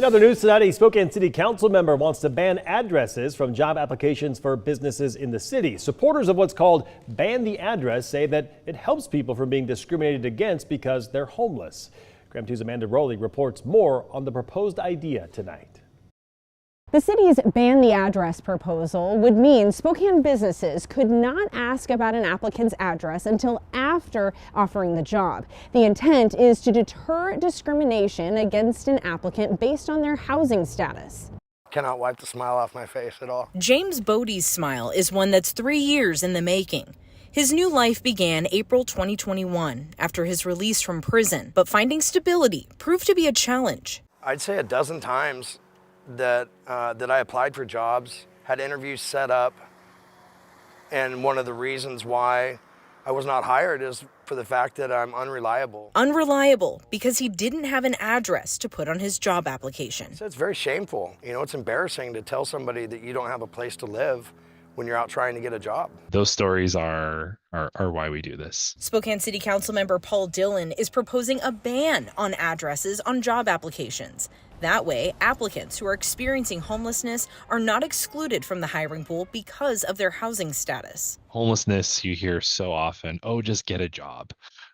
In other news tonight, a Spokane City Council member wants to ban addresses from job applications for businesses in the city. Supporters of what's called Ban the Address say that it helps people from being discriminated against because they're homeless. KREM 2's Amanda Rowley reports more on the proposed idea tonight. The city's Ban the Address proposal would mean Spokane businesses could not ask about an applicant's address until after offering the job. The intent is to deter discrimination against an applicant based on their housing status. Cannot wipe the smile off my face at all. James Bodie's smile is one that's 3 years in the making. His new life began April 2021 after his release from prison, but finding stability proved to be a challenge. I'd say a dozen times that I applied for jobs, had interviews set up, and one of the reasons why I was not hired is for the fact that I'm unreliable. Unreliable because he didn't have an address to put on his job application. So it's very shameful. You know, it's embarrassing to tell somebody that you don't have a place to live when you're out trying to get a job. Those stories are why we do this. Spokane City Council member Paul Dillon is proposing a ban on addresses on job applications. That way, applicants who are experiencing homelessness are not excluded from the hiring pool because of their housing status. Homelessness, you hear so often, oh, just get a job.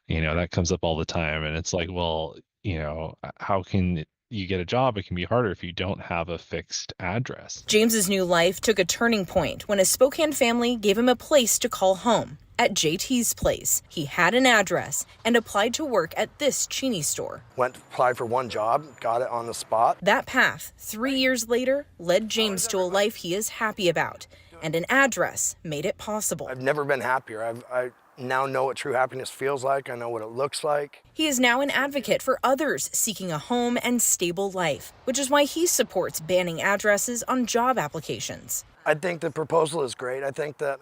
You know, that comes up all the time. And it's like, well, you know, how can you get a job? It can be harder if you don't have a fixed address. James's new life took a turning point when a Spokane family gave him a place to call home. At JT's place, he had an address and applied to work at this Cheney store. Applied for one job, got it on the spot. That path, 3 years later, led James to a life he is happy about, and an address made it possible. I've never been happier. I now know what true happiness feels like. I know what it looks like. He is now an advocate for others seeking a home and stable life, which is why he supports banning addresses on job applications. I think the proposal is great. I think that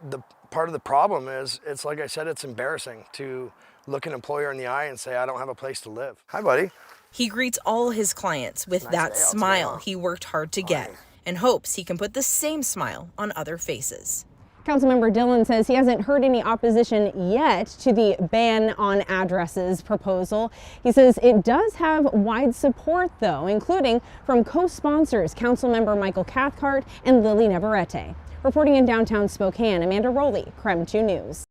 the part of the problem is, it's like I said, it's embarrassing to look an employer in the eye and say, I don't have a place to live. Hi, buddy. He greets all his clients with that smile he worked hard to get and hopes he can put the same smile on other faces. Councilmember Dillon says he hasn't heard any opposition yet to the ban on addresses proposal. He says it does have wide support, though, including from co-sponsors Councilmember Michael Cathcart and Lily Navarrete. Reporting in downtown Spokane, Amanda Rowley, KREM 2 News.